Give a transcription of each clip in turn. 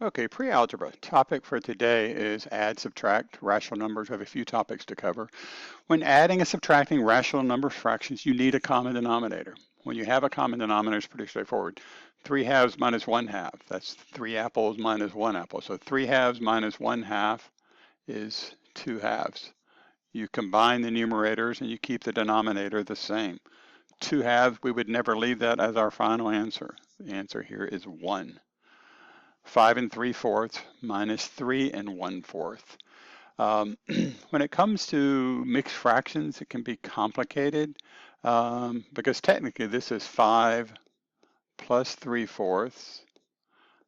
Okay, pre-algebra. Topic for today is add, subtract, rational numbers. We have a few topics to cover. When adding and subtracting rational number fractions, you need a common denominator. When you have a common denominator, it's pretty straightforward. 3/2 minus 1/2. That's 3 apples minus 1 apple. So 3/2 minus 1/2 is 2/2. You combine the numerators and you keep the denominator the same. 2/2, we would never leave that as our final answer. The answer here is 1. 5 3/4 minus 3 1/4. When it comes to mixed fractions, it can be complicated because technically this is 5 plus 3/4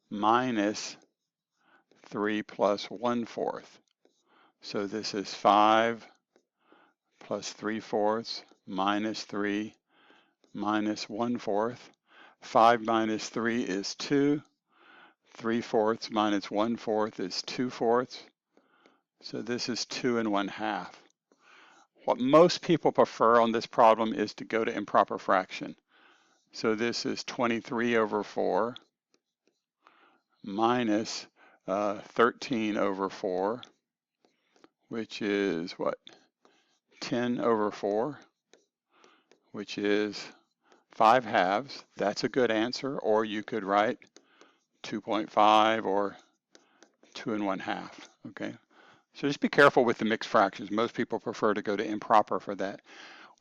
minus 3 plus 1/4. So this is 5 plus 3/4 minus 3 minus 1/4. 5 minus 3 is 2. 3/4 minus 1/4 is 2/4. So this is 2 1/2. What most people prefer on this problem is to go to improper fraction. So this is 23 over 4 minus 13 over 4, which is what? 10 over 4, which is 5/2. That's a good answer. Or you could write 2.5 or 2 1/2. Okay. So just be careful with the mixed fractions. Most people prefer to go to improper for that.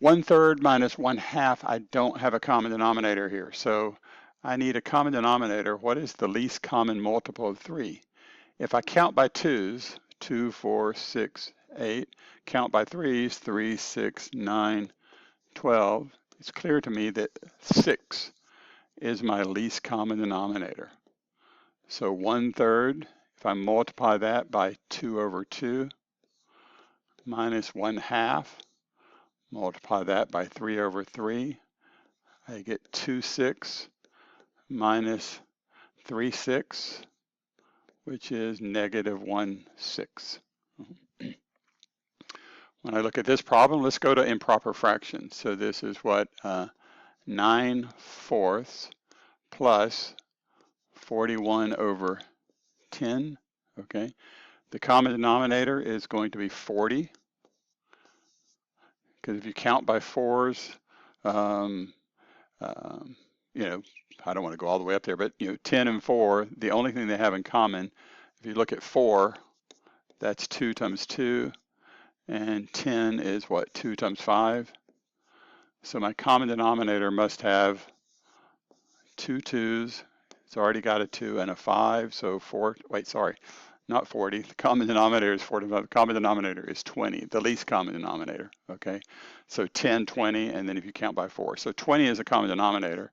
1/3 minus 1/2, I don't have a common denominator here. So I need a common denominator. What is the least common multiple of 3? If I count by 2's, 2, 4, 6, 8, count by 3's, 3, 6, 9, 12, it's clear to me that 6 is my least common denominator. So 1/3, if I multiply that by 2 over 2, minus 1/2, multiply that by 3 over 3, I get 2/6 minus 3/6, which is negative 1/6. When I look at this problem, let's go to improper fractions. So this is what 9/4 plus 41 over 10, okay? The common denominator is going to be 40, because if you count by 4's, you know, I don't want to go all the way up there, but 10 and 4, the only thing they have in common, if you look at 4, that's 2 times 2, and 10 is what, 2 times 5? So my common denominator must have 2 2's. It's already got a 2 and a 5, so 4, wait, sorry, not 40. The common denominator is 45. The common denominator is 20, the least common denominator, okay? So 10, 20, and then if you count by 4. So 20 is a common denominator.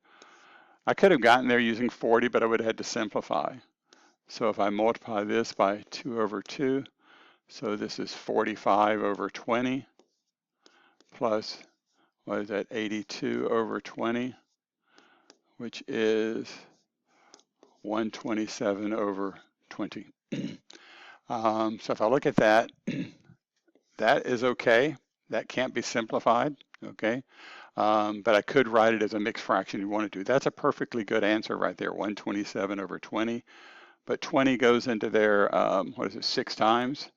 I could have gotten there using 40, but I would have had to simplify. So if I multiply this by 2 over 2, so this is 45 over 20 plus, what is that, 82 over 20, which is 127 over 20. So if I look at that, that is okay. That can't be simplified, okay? But I could write it as a mixed fraction if you want to do. That's a perfectly good answer right there, 127 over 20. But 20 goes into there, what is it, 6 times?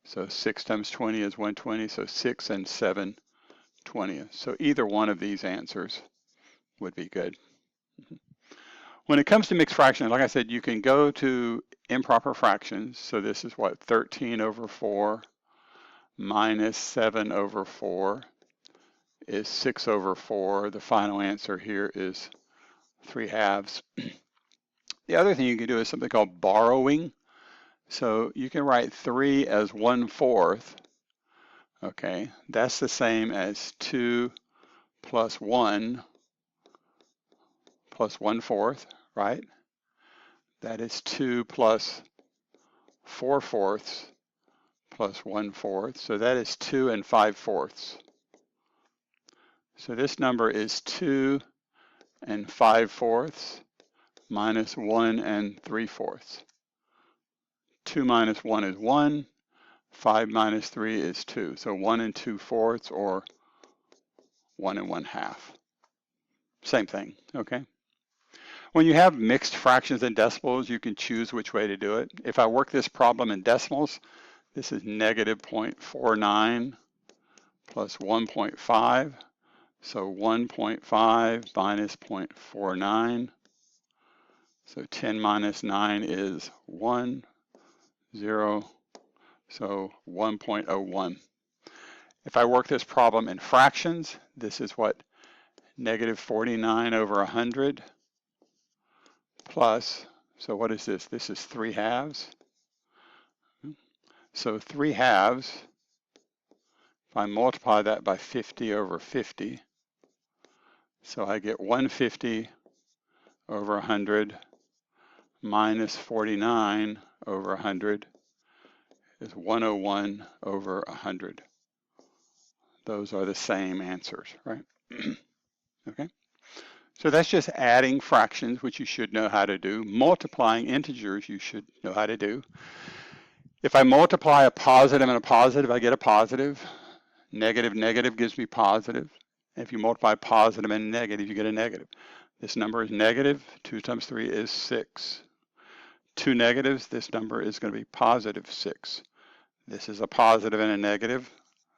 So 6 times 20 is 120, so 6 and 7 20th. So either one of these answers would be good. When it comes to mixed fractions, like I said, you can go to improper fractions. So this is what, 13 over 4 minus 7 over 4 is 6 over 4. The final answer here is 3/2. The other thing you can do is something called borrowing. So you can write 3 as 1/4. Okay, that's the same as 2 plus 1 plus 1/4, right? That is 2 plus 4/4 plus 1/4. So that is 2 5/4. So this number is 2 5/4 minus 1 3/4. 2 minus 1 is 1. 5 minus 3 is 2. So 1 2/4 or 1 1/2. Same thing, okay? When you have mixed fractions and decimals, you can choose which way to do it. If I work this problem in decimals, this is negative 0.49 plus 1.5. So 1.5 minus 0.49. So 10 minus 9 is 1, 0. So 1.01. If I work this problem in fractions, this is what? Negative 49 over 100 plus, so what is this? This is 3 halves. So 3 halves, if I multiply that by 50 over 50, so I get 150 over 100 minus 49 over 100 is 101 over 100. Those are the same answers, right? Okay. So that's just adding fractions, which you should know how to do. Multiplying integers, you should know how to do. If I multiply a positive and a positive, I get a positive. Negative, negative gives me positive. If you multiply positive and negative, you get a negative. This number is negative. 2 times 3 is 6. 2 negatives, this number is going to be positive 6. This is a positive and a negative.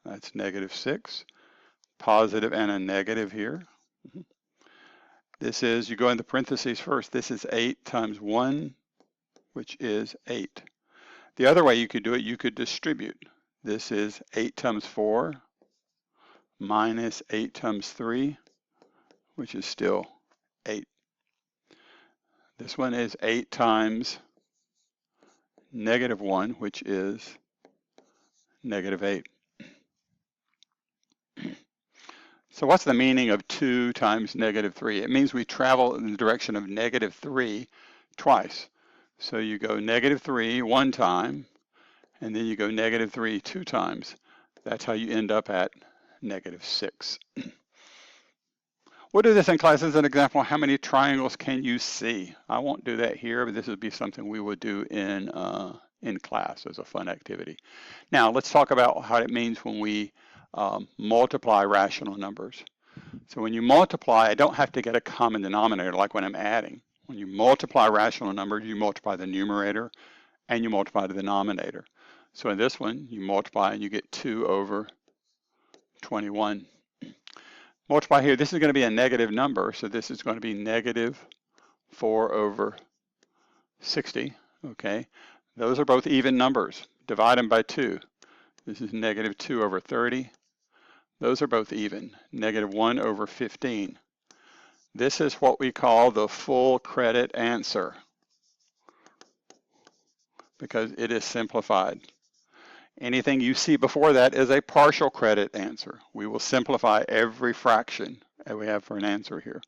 That's negative 6. Positive and a negative here. This is, you go in the parentheses first, this is 8 times 1, which is 8. The other way you could do it, you could distribute. This is 8 times 4 minus 8 times 3, which is still 8. This one is 8 times negative 1, which is negative 8. So what's the meaning of 2 times negative 3? It means we travel in the direction of negative 3 twice. So you go negative 3 one time, and then you go negative 3 2 times. That's how you end up at negative 6. We'll do this in class as an example. How many triangles can you see? I won't do that here, but this would be something we would do in class as a fun activity. Now let's talk about how it means when we multiply rational numbers. So when you multiply, I don't have to get a common denominator like when I'm adding. When you multiply rational numbers, you multiply the numerator and you multiply the denominator. So in this one, you multiply and you get 2 over 21. Multiply here, this is going to be a negative number, so this is going to be negative 4 over 60, okay? Those are both even numbers. Divide them by 2. This is negative 2 over 30. Those are both even. Negative 1 over 15. This is what we call the full credit answer because it is simplified. Anything you see before that is a partial credit answer. We will simplify every fraction that we have for an answer here.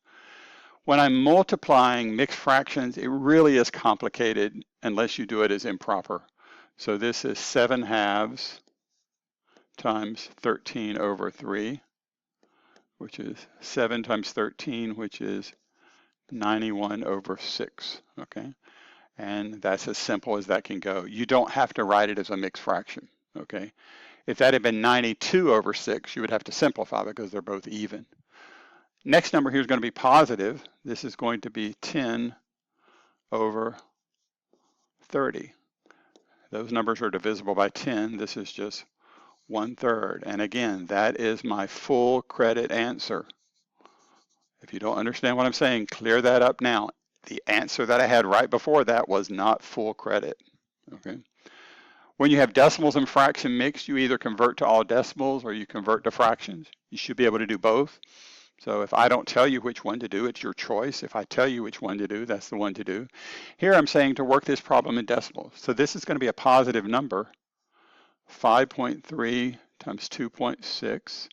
When I'm multiplying mixed fractions, it really is complicated unless you do it as improper. So this is 7 halves times 13 over 3, which is 7 times 13, which is 91 over 6, okay? And that's as simple as that can go. You don't have to write it as a mixed fraction, okay? If that had been 92 over 6, you would have to simplify because they're both even. Next number here is going to be positive. This is going to be 10 over 30. Those numbers are divisible by 10. This is just 1/3. And again, that is my full credit answer. If you don't understand what I'm saying, clear that up now. The answer that I had right before that was not full credit, okay? When you have decimals and fraction mixed, you either convert to all decimals or you convert to fractions. You should be able to do both. So if I don't tell you which one to do, it's your choice. If I tell you which one to do, that's the one to do. Here I'm saying to work this problem in decimals. So this is going to be a positive number, 5.3 times 2.6.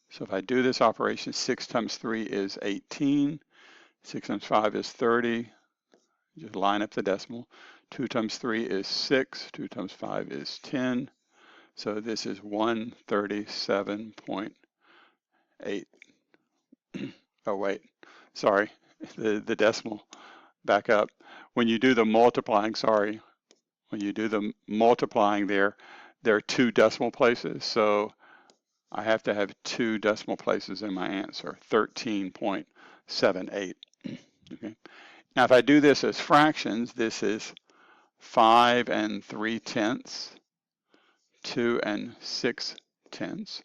So if I do this operation, 6 times 3 is 18. 6 times 5 is 30. Just line up the decimal. 2 times 3 is 6. 2 times 5 is 10. So this is 137.8. Oh, wait. Sorry. The decimal. Back up. When you do the multiplying, when you do the multiplying there are 2 decimal places. So I have to have 2 decimal places in my answer, 13.78. Okay. Now, if I do this as fractions, this is 5 3/10, 2 6/10.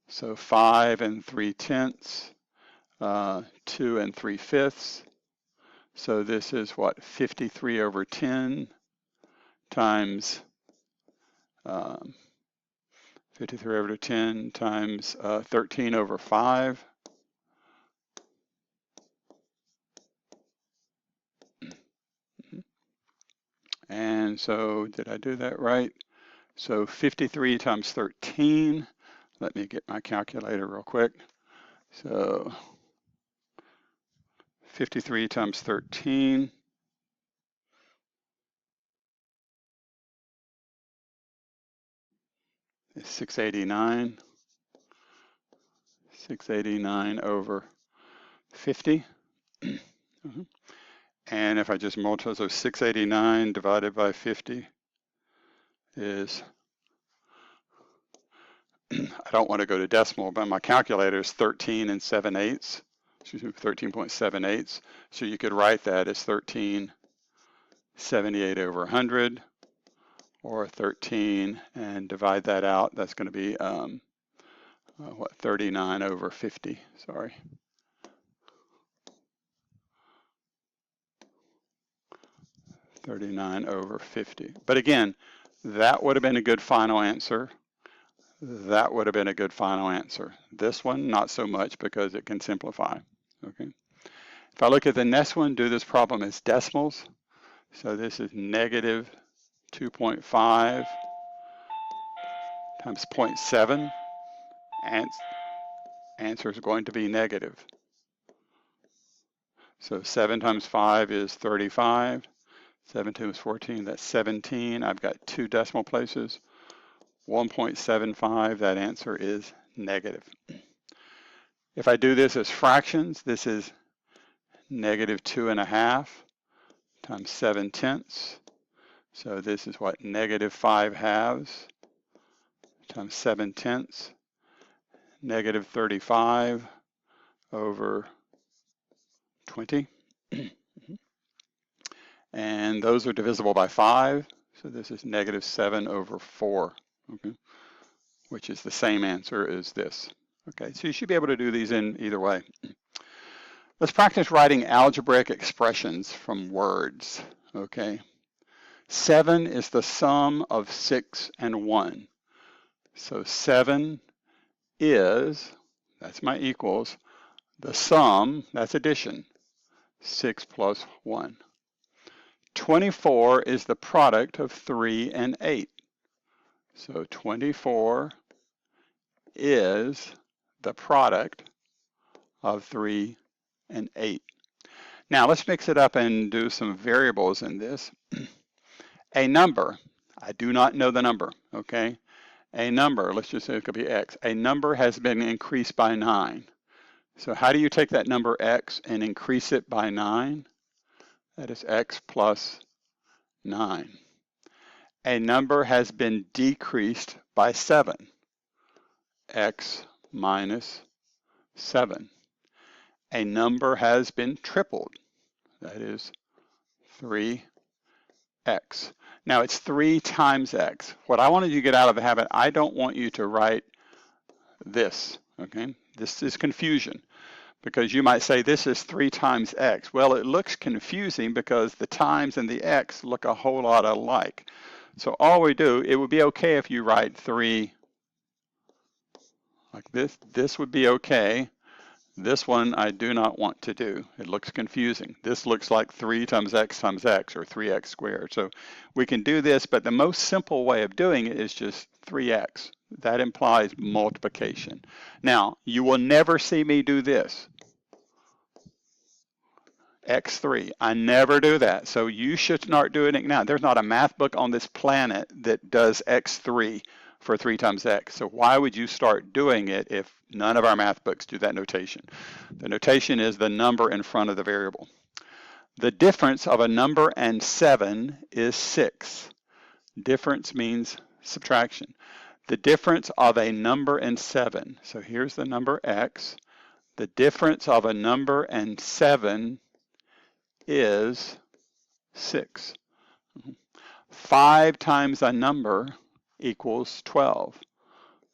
So 5 3/10, 2 3/5. So this is what, 53 over 10 times 53 over 10 times 13 over 5. And so did I do that right? So 53 times 13. Let me get my calculator real quick. So 53 times 13 is 689. 689 over 50. And if I just multiply, so 689 divided by 50 is, I don't want to go to decimal, but my calculator is 13 7/8. Excuse me, 13.78. So you could write that as 1378 over 100, or 13 and divide that out. That's going to be, 39 over 50, sorry. $39 over 50. But again, that would have been a good final answer. That would have been a good final answer. This one, not so much because it can simplify. Okay. If I look at the next one, do this problem as decimals. So this is negative 2.5 times 0.7. Answer is going to be negative. So 7 times 5 is 35. 7 times 14, that's 17. I've got 2 decimal places. 1.75, that answer is negative. If I do this as fractions, this is negative 2.5 times 7/10. So this is what, negative 5/2 times 7/10. Negative 35 over 20. And those are divisible by 5. So this is negative 7 over 4, okay, which is the same answer as this. Okay, so you should be able to do these in either way. Let's practice writing algebraic expressions from words, okay? 7 is the sum of 6 and 1. So 7 is, that's my equals, the sum, that's addition, 6 plus 1. 24 is the product of 3 and 8. So 24 is the product of 3 and 8. Now let's mix it up and do some variables in this. A number, I do not know the number, okay? A number, let's just say it could be x. A number has been increased by 9. So how do you take that number x and increase it by 9? That is x plus 9. A number has been decreased by 7. X minus 7. A number has been tripled. That is 3x. Now it's 3 times x. What I wanted you to get out of the habit, I don't want you to write this, okay? This is confusion, because you might say this is 3 times x. Well, it looks confusing because the times and the x look a whole lot alike. So all we do, it would be okay if you write 3 like this. This would be okay. This one I do not want to do. It looks confusing. This looks like 3 times x, or 3x squared. So we can do this, but the most simple way of doing it is just 3x. That implies multiplication. Now, you will never see me do this. x3. I never do that. So you should start doing it now. There's not a math book on this planet that does x3 for 3 times x. So why would you start doing it if none of our math books do that notation? The notation is the number in front of the variable. The difference of a number and 7 is 6. Difference means subtraction. The difference of a number and 7. So here's the number x. The difference of a number and 7 is 6. 5 times a number equals 12.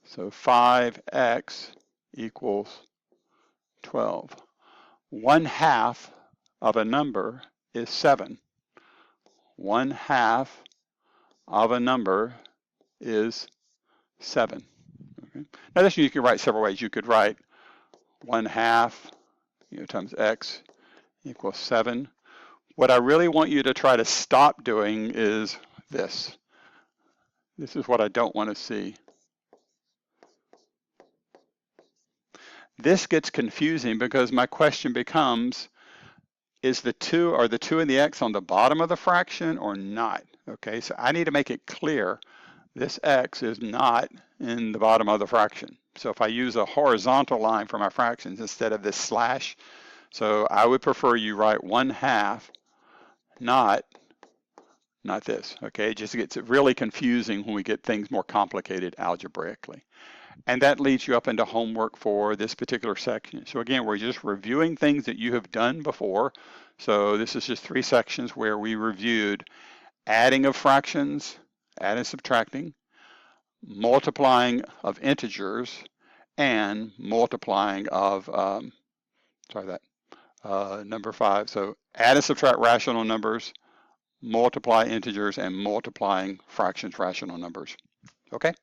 So 5x equals 12. 1/2 of a number is 7. 1/2 of a number is 7. Okay. Now this you can write several ways. You could write 1/2 times x equals 7. What I really want you to try to stop doing is this. This is what I don't want to see. This gets confusing because my question becomes, are the 2 and the x on the bottom of the fraction or not? Okay, so I need to make it clear this x is not in the bottom of the fraction. So if I use a horizontal line for my fractions instead of this slash, so I would prefer you write 1/2, not this, okay? It just gets really confusing when we get things more complicated algebraically. And that leads you up into homework for this particular section. So again, we're just reviewing things that you have done before. So this is just 3 sections where we reviewed adding of fractions, adding and subtracting, multiplying of integers, and multiplying of, number 5. So add and subtract rational numbers, multiply integers, and multiplying fractions rational numbers. Okay?